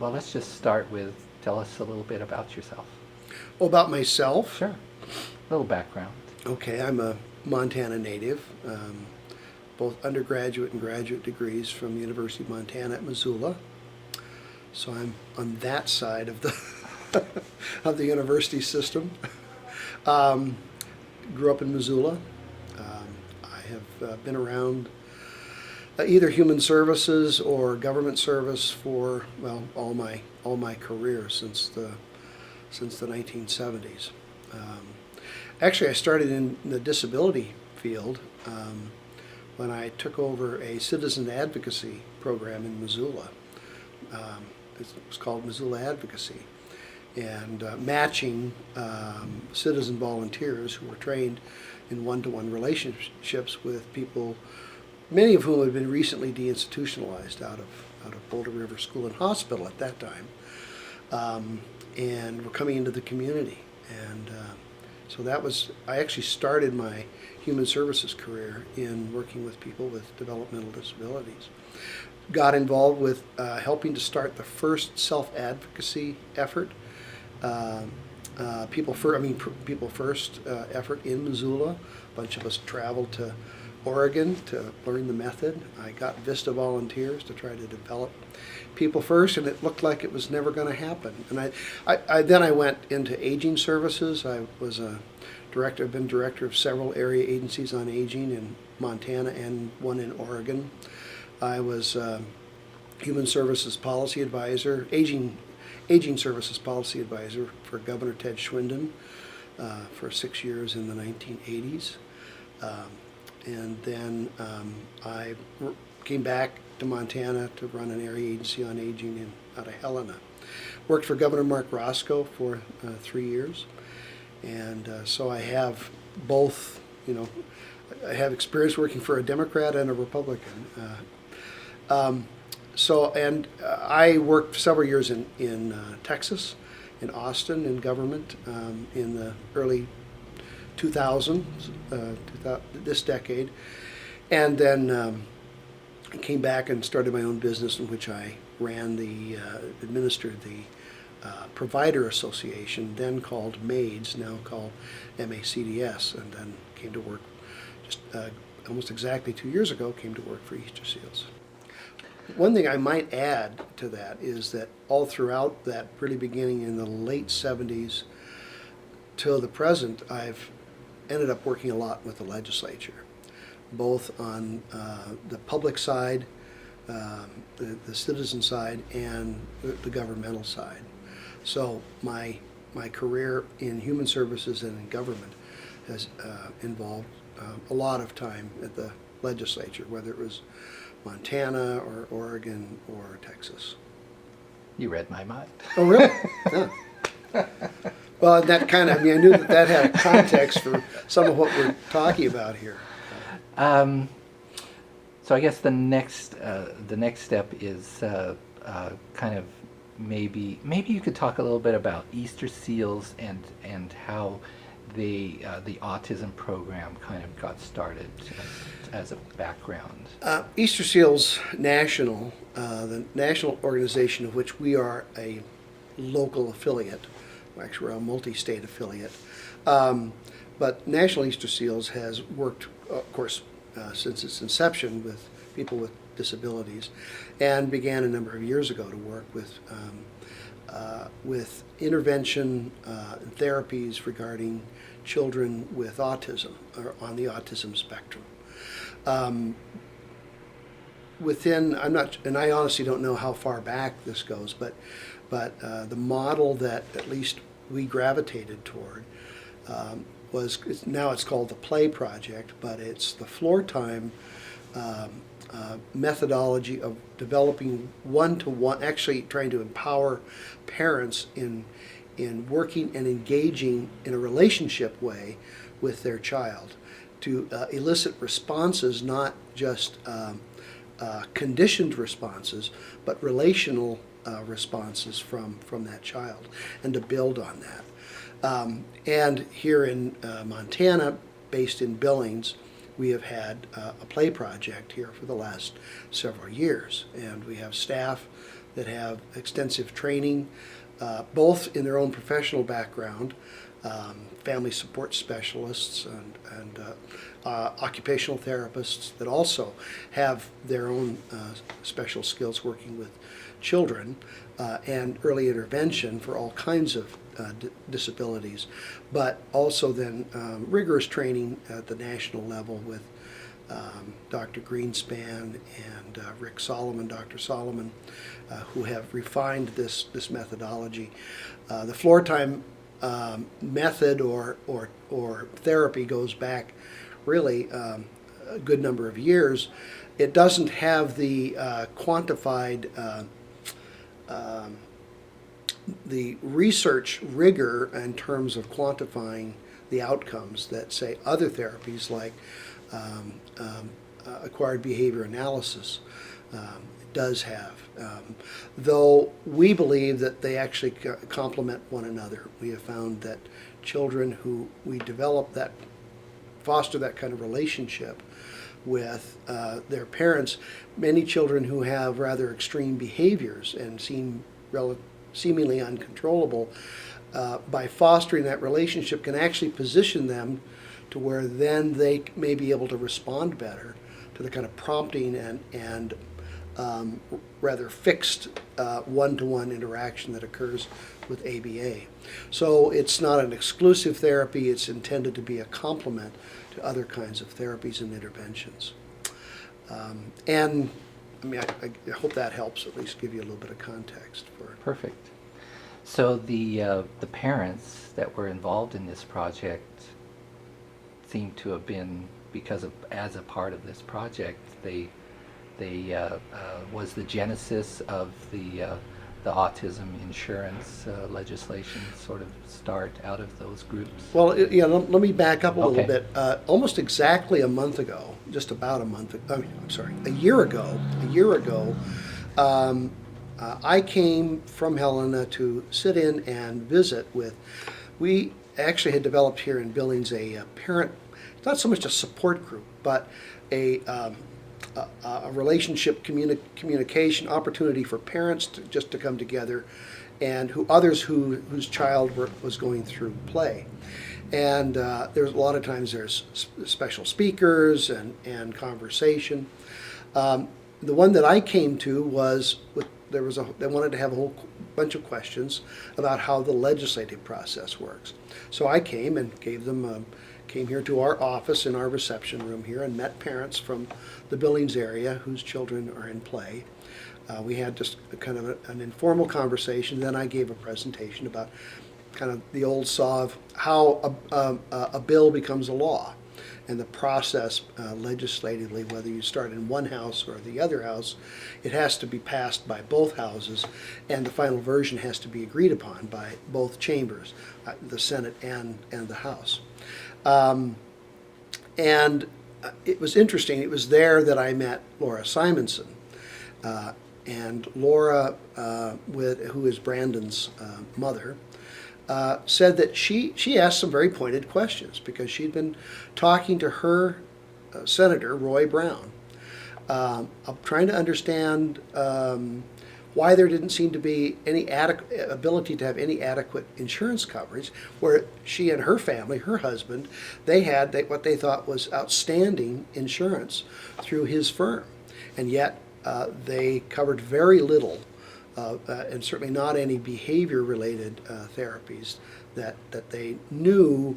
Well, let's just start with tell us a little bit about yourself. Oh, about myself? Sure. A little background. Okay, I'm a Montana native, both undergraduate and graduate degrees from the University of Montana at Missoula. So I'm on that side of the of the university system. Grew up in Missoula. I have been around either human services or government service for all my career since the 1970s. Actually, I started in the disability field when I took over a citizen advocacy program in Missoula. It was called Missoula Advocacy, and matching citizen volunteers who were trained in one-to-one relationships with people, many of whom had been recently deinstitutionalized out of Boulder River School and Hospital at that time, and were coming into the community. And so I actually started my human services career in working with people with developmental disabilities. Got involved with helping to start the first self-advocacy effort, People First effort in Missoula. A bunch of us traveled to Oregon to learn the method. I got VISTA volunteers to try to develop People First, and it looked like it was never going to happen. And then I went into aging services. I was a director. I've been director of several area agencies on aging in Montana and one in Oregon. I was human services policy advisor, aging services policy advisor for Governor Ted Schwinden for 6 years in the 1980s. And then I came back to Montana to run an area agency on aging out of Helena. Worked for Governor Mark Roscoe for 3 years. And so I have both, I have experience working for a Democrat and a Republican. I worked several years in Texas, in Austin, in government in the early 2000s, this decade, and then came back and started my own business in which I ran administered the Provider Association, then called MAIDS, now called MACDS, and then came to work just almost exactly 2 years ago, came to work for Easter Seals. One thing I might add to that is that all throughout that really beginning in the late 70s till the present, I've ended up working a lot with the legislature, both on the public side, the citizen side, and the governmental side. So my career in human services and in government has involved a lot of time at the legislature, whether it was Montana or Oregon or Texas. You read my mind. Oh, really? Yeah. Well, that kind of, I knew that had a context for some of what we're talking about here. So I guess the next step is kind of maybe you could talk a little bit about Easter Seals and how the autism program kind of got started as a background. Easter Seals National, the national organization of which we are a local affiliate. Actually, we're a multi-state affiliate. But National Easter Seals has worked, of course, since its inception with people with disabilities, and began a number of years ago to work with intervention and therapies regarding children with autism or on the autism spectrum. I honestly don't know how far back this goes, but the model that at least we gravitated toward now it's called the Play Project, but it's the floor time methodology of developing one-to-one, actually trying to empower parents in working and engaging in a relationship way with their child to elicit responses, not just conditioned responses, but relational responses from that child, and to build on that. And here in Montana, based in Billings, we have had a play project here for the last several years, and we have staff that have extensive training, both in their own professional background, family support specialists and occupational therapists that also have their own special skills working with children, and early intervention for all kinds of disabilities, but also then rigorous training at the national level with Dr. Greenspan and Dr. Solomon, who have refined this methodology. The floor time method or therapy goes back really a good number of years. It doesn't have the quantified the research rigor in terms of quantifying the outcomes that, say, other therapies like acquired behavior analysis does have. Though we believe that they actually complement one another. We have found that children who we develop that, foster that kind of relationship with their parents, many children who have rather extreme behaviors and seem seemingly uncontrollable, by fostering that relationship can actually position them to where then they may be able to respond better to the kind of prompting and rather fixed one-to-one interaction that occurs with ABA. So it's not an exclusive therapy, it's intended to be a complement to other kinds of therapies and interventions. And I mean, I hope that helps at least give you a little bit of context for. Perfect. So the parents that were involved in this project seem to have been, because of, as a part of this project, they was the genesis of the autism insurance legislation sort of start out of those groups? Well, yeah, let me back up a little Okay. bit. Almost exactly a month ago, just about a month, I'm sorry, a year ago, I came from Helena to sit in and visit with, we actually had developed here in Billings a parent, not so much a support group, but a relationship communication opportunity for parents just to come together, and whose child was going through play. And there's a lot of times there's special speakers and conversation. The one that I came to was they wanted to have a whole bunch of questions about how the legislative process works. So I came and gave them came here to our office in our reception room here and met parents from the Billings area whose children are in play. We had just kind of an informal conversation. Then I gave a presentation about kind of the old saw of how a bill becomes a law, and the process legislatively, whether you start in one house or the other house, it has to be passed by both houses, and the final version has to be agreed upon by both chambers, the Senate and the House. And it was interesting. It was there that I met Laura Simonson. And Laura, who is Brandon's mother, said that she asked some very pointed questions because she'd been talking to her Senator, Roy Brown, trying to understand why there didn't seem to be any ability to have any adequate insurance coverage, where she and her family, her husband, they had what they thought was outstanding insurance through his firm. And yet they covered very little, and certainly not any behavior-related therapies that they knew.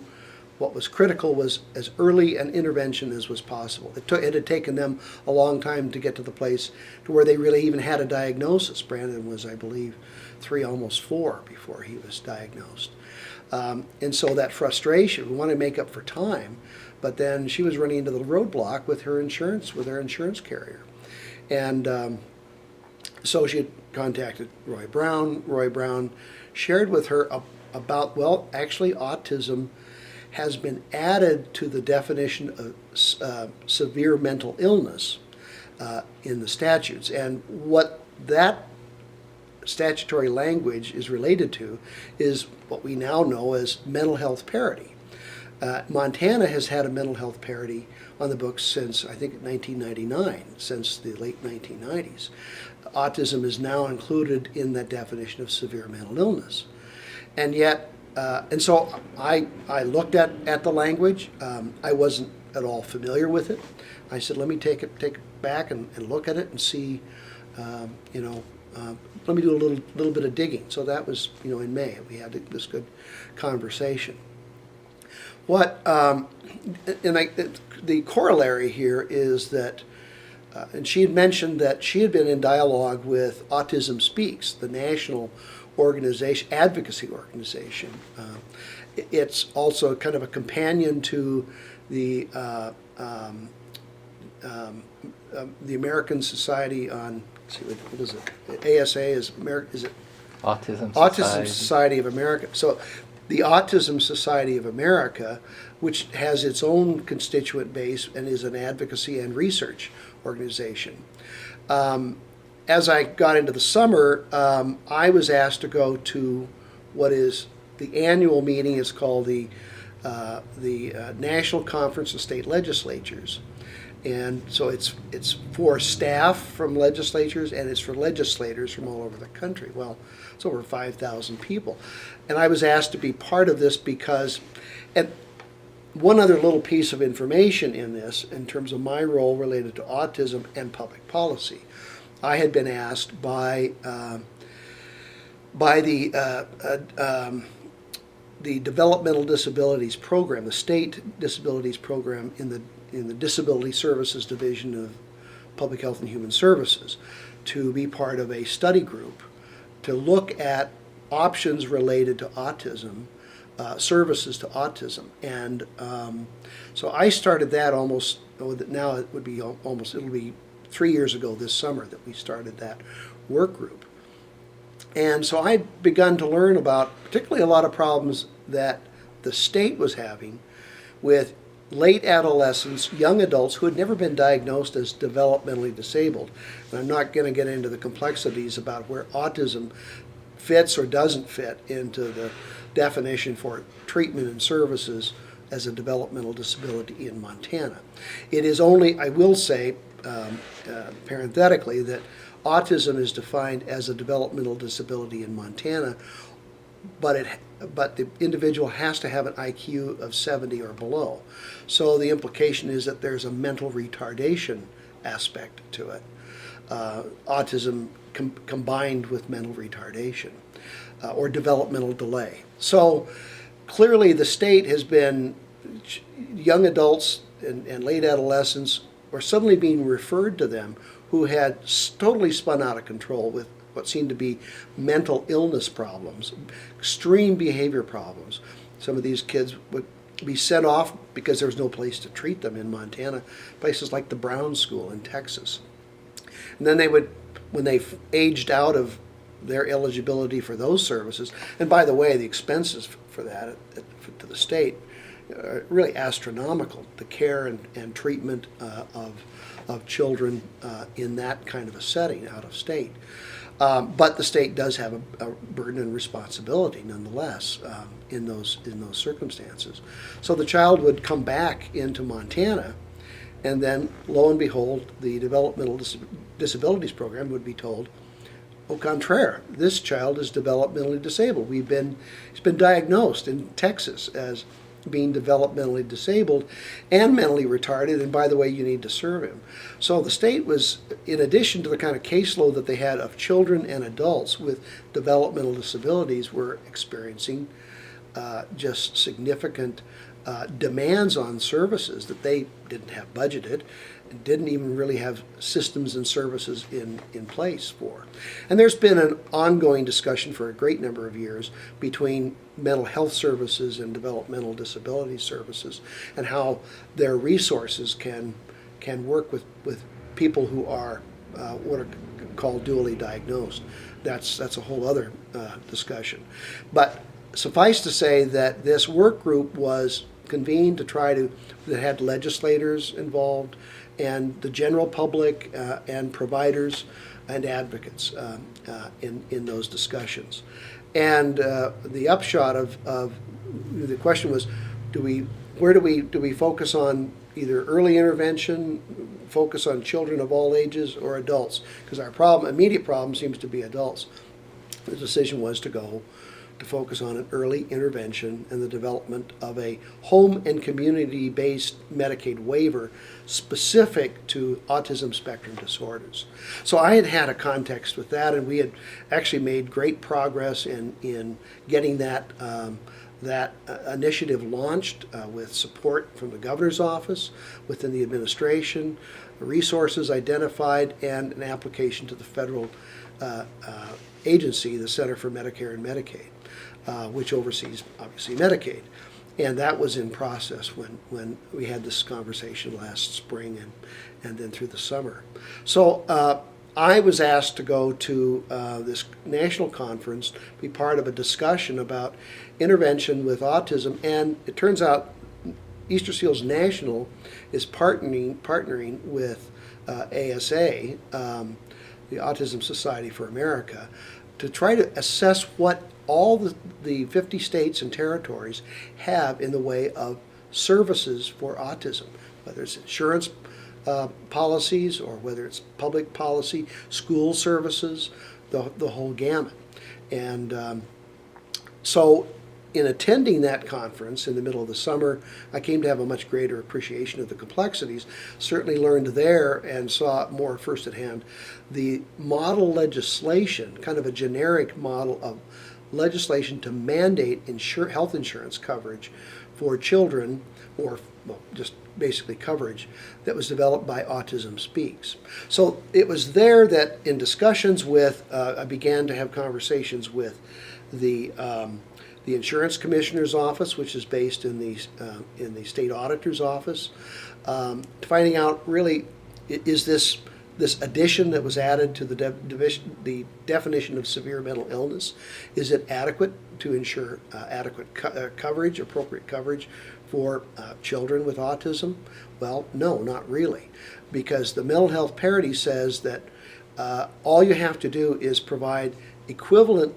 What was critical was as early an intervention as was possible. It had taken them a long time to get to the place to where they really even had a diagnosis. Brandon was, I believe, 3, almost 4 before he was diagnosed. And so that frustration, we wanted to make up for time, but then she was running into the roadblock with her insurance, with her insurance carrier. And so she had contacted Roy Brown. Roy Brown shared with her about, well, actually autism has been added to the definition of severe mental illness in the statutes. And what that statutory language is related to is what we now know as mental health parity. Montana has had a mental health parity on the books since, I think, 1999, since the late 1990s. Autism is now included in that definition of severe mental illness. And yet, and so I looked at the language. I wasn't at all familiar with it. I said, let me take it back and look at it and see, let me do a little bit of digging. So that was, in May. We had this good conversation. The corollary here is that, and she had mentioned that she had been in dialogue with Autism Speaks, the national organization, advocacy organization. It's also kind of a companion to the American Society on, let's see, what is it? ASA is it Autism Society of America. So the Autism Society of America, which has its own constituent base and is an advocacy and research organization. As I got into the summer, I was asked to go to what is the annual meeting. It's called the National Conference of State Legislatures. And so it's for staff from legislatures, and it's for legislators from all over the country. Well, it's over 5,000 people. And I was asked to be part of this because, and one other little piece of information in this, in terms of my role related to autism and public policy, I had been asked by the Developmental Disabilities Program, the state disabilities program in the Disability Services Division of Public Health and Human Services, to be part of a study group to look at options related to autism, services to autism. And so I started that now it'll be 3 years ago this summer that we started that work group. And so I'd begun to learn about particularly a lot of problems that the state was having with late adolescents, young adults who had never been diagnosed as developmentally disabled. And I'm not going to get into the complexities about where autism fits or doesn't fit into the definition for treatment and services as a developmental disability in Montana. It is only, I will say, parenthetically, that autism is defined as a developmental disability in Montana, but the individual has to have an IQ of 70 or below. So the implication is that there's a mental retardation aspect to it. Autism combined with mental retardation or developmental delay. So clearly the state has been, young adults and late adolescents were suddenly being referred to them who had totally spun out of control with what seemed to be mental illness problems, extreme behavior problems. Some of these kids would be sent off because there was no place to treat them in Montana, places like the Brown School in Texas. And then they would, when they aged out of their eligibility for those services, and by the way, the expenses for that to the state are really astronomical, the care and treatment of children in that kind of a setting out of state. But the state does have a burden and responsibility nonetheless in those circumstances. So the child would come back into Montana, and then lo and behold, the Developmental Disabilities Program would be told, au contraire, this child is developmentally disabled. He's been diagnosed in Texas as being developmentally disabled and mentally retarded, and by the way, you need to serve him. So the state was, in addition to the kind of caseload that they had of children and adults with developmental disabilities, were experiencing just significant demands on services that they didn't have budgeted and didn't even really have systems and services in place for. And there's been an ongoing discussion for a great number of years between mental health services and developmental disability services, and how their resources can work with people who are what are called dually diagnosed. That's a whole other discussion. But suffice to say that this work group was convened that had legislators involved and the general public and providers and advocates in those discussions. And the upshot of the question was, do we where do we focus on either early intervention, focus on children of all ages, or adults? Because our immediate problem seems to be adults. The decision was to focus on an early intervention and the development of a home and community-based Medicaid waiver specific to autism spectrum disorders. So I had a context with that, and we had actually made great progress in getting that initiative launched with support from the governor's office, within the administration, resources identified, and an application to the federal agency, the Center for Medicare and Medicaid, which oversees, obviously, Medicaid. And that was in process when we had this conversation last spring and then through the summer. So I was asked to go to this national conference, be part of a discussion about intervention with autism, and it turns out Easter Seals National is partnering with ASA, the Autism Society for America, to try to assess what all the 50 states and territories have in the way of services for autism, whether it's insurance policies or whether it's public policy, school services, the whole gamut. And so in attending that conference in the middle of the summer, I came to have a much greater appreciation of the complexities, certainly learned there and saw more first at hand the model legislation, kind of a generic model of legislation to mandate health insurance coverage for children, or just basically coverage, that was developed by Autism Speaks. So it was there that in discussions with, I began to have conversations with the insurance commissioner's office, which is based in the state auditor's office, finding out really, is this addition that was added to the definition of severe mental illness, is it adequate to ensure adequate coverage, appropriate coverage for children with autism? Well, no, not really, because the mental health parity says that all you have to do is provide equivalent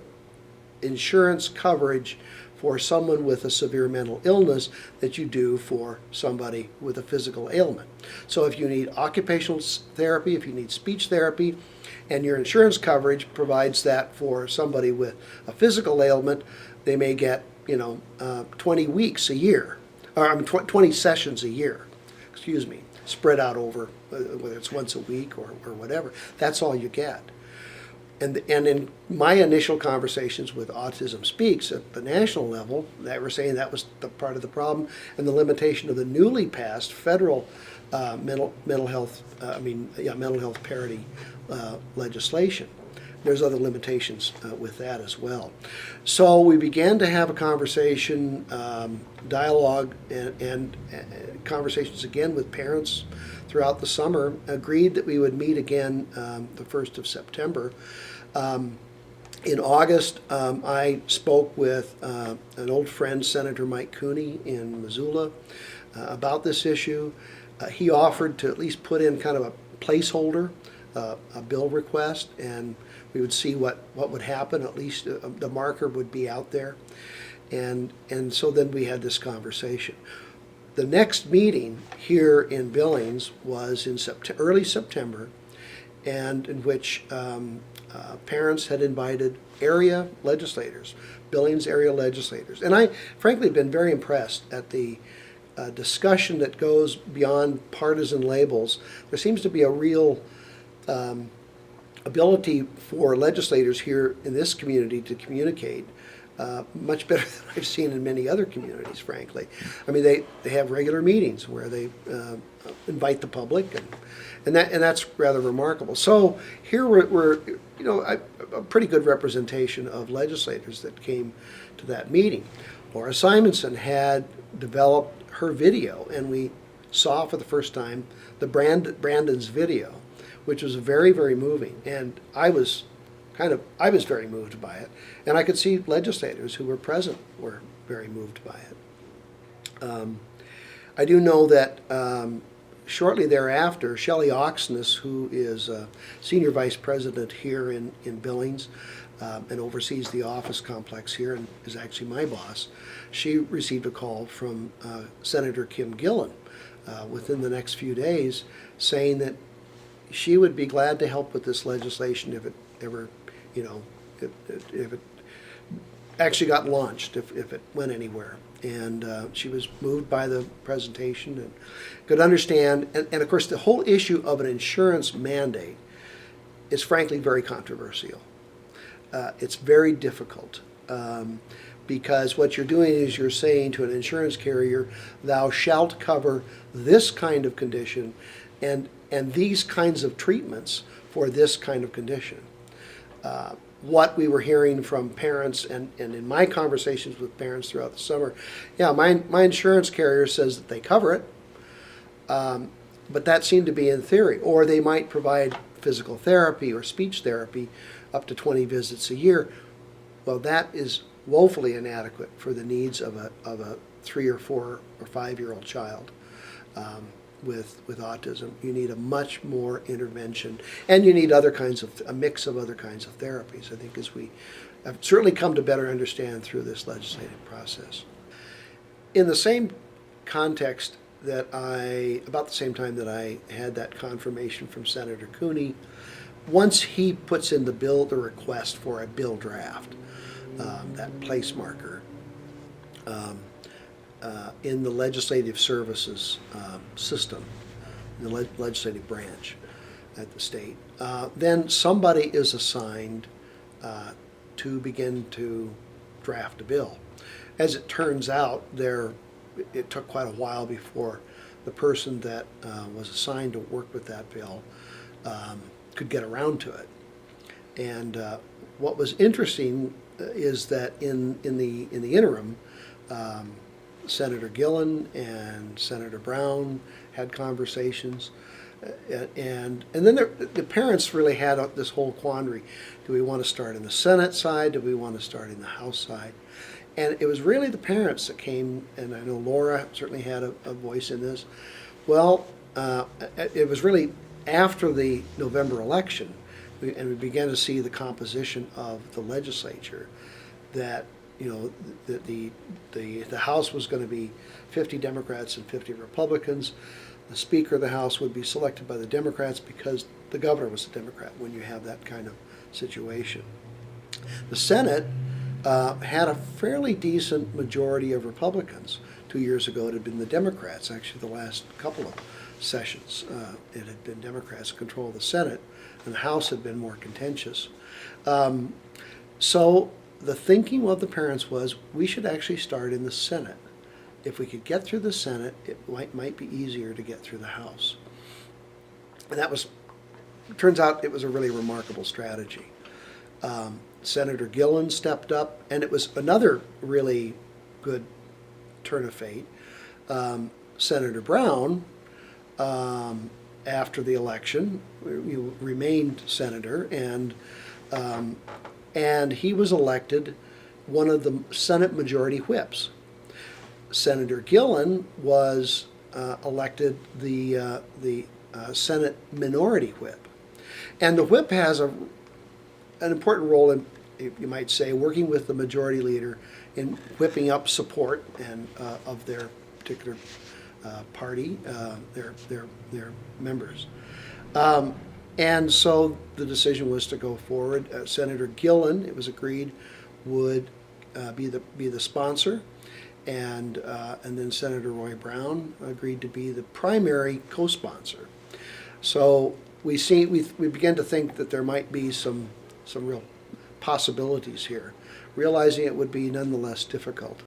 insurance coverage for someone with a severe mental illness that you do for somebody with a physical ailment. So if you need occupational therapy, if you need speech therapy, and your insurance coverage provides that for somebody with a physical ailment, they may get 20 weeks a year, or 20 sessions a year, spread out over whether it's once a week or whatever. That's all you get. And in my initial conversations with Autism Speaks at the national level, they were saying that was the part of the problem and the limitation of the newly passed federal mental health parity legislation. There's other limitations with that as well. So we began to have a conversation, dialogue, and conversations again with parents throughout the summer, agreed that we would meet again the 1st of September. In August, I spoke with an old friend, Senator Mike Cooney in Missoula, about this issue. He offered to at least put in kind of a placeholder, a bill request, and we would see what would happen. At least the marker would be out there. And so then we had this conversation. The next meeting here in Billings was in early September, and in which parents had invited area legislators, Billings area legislators. And I, frankly, have been very impressed at the discussion that goes beyond partisan labels. There seems to be a real ability for legislators here in this community to communicate much better than I've seen in many other communities, frankly. I mean, they have regular meetings where they invite the public, and that's rather remarkable. So here we're a pretty good representation of legislators that came to that meeting. Laura Simonson had developed her video, and we saw for the first time the Brandon's video, which was very, very moving, and I was very moved by it, and I could see legislators who were present were very moved by it. I do know that shortly thereafter, Shelley Oxness, who is Senior Vice President here in Billings and oversees the office complex here and is actually my boss, she received a call from Senator Kim Gillen within the next few days saying that she would be glad to help with this legislation if it ever, if it actually got launched, if it went anywhere. And she was moved by the presentation and could understand. And of course, the whole issue of an insurance mandate is frankly very controversial. It's very difficult because what you're doing is you're saying to an insurance carrier, thou shalt cover this kind of condition and these kinds of treatments for this kind of condition. What we were hearing from parents and in my conversations with parents throughout the summer, yeah, my insurance carrier says that they cover it, but that seemed to be in theory. Or they might provide physical therapy or speech therapy up to 20 visits a year. Well, that is woefully inadequate for the needs of a 3 or 4 or 5-year-old child. With autism, you need a much more intervention, and you need a mix of other kinds of therapies, I think, as we have certainly come to better understand through this legislative process. In the same context about the same time that I had that confirmation from Senator Cooney, once he puts in the request for a bill draft, that place marker, in the legislative services system, in the legislative branch at the state, then somebody is assigned to begin to draft a bill. As it turns out, it took quite a while before the person that was assigned to work with that bill could get around to it. And what was interesting is that in the interim, Senator Gillen and Senator Brown had conversations, and then the parents really had this whole quandary. Do we want to start in the Senate side? Do we want to start in the House side? And it was really the parents that came, and I know Laura certainly had a voice in this. Well, it was really after the November election, and we began to see the composition of the legislature, that the House was going to be 50 Democrats and 50 Republicans. The Speaker of the House would be selected by the Democrats because the governor was a Democrat when you have that kind of situation. The Senate had a fairly decent majority of Republicans. 2 years ago, it had been the Democrats. Actually, the last couple of sessions, it had been Democrats control the Senate, and the House had been more contentious. So the thinking of the parents was we should actually start in the Senate. If we could get through the Senate, it might be easier to get through the House. And turns out it was a really remarkable strategy. Senator Gillen stepped up, and it was another really good turn of fate. Senator Brown, after the election, remained senator, and he was elected one of the Senate Majority Whips. Senator Gillen was elected the Senate Minority Whip. And the Whip has an important role in, you might say, working with the majority leader in whipping up support of their particular party, their members. And so the decision was to go forward. Senator Gillen, it was agreed, would be the sponsor, and then Senator Roy Brown agreed to be the primary co-sponsor. So we began to think that there might be some real possibilities here, realizing it would be nonetheless difficult.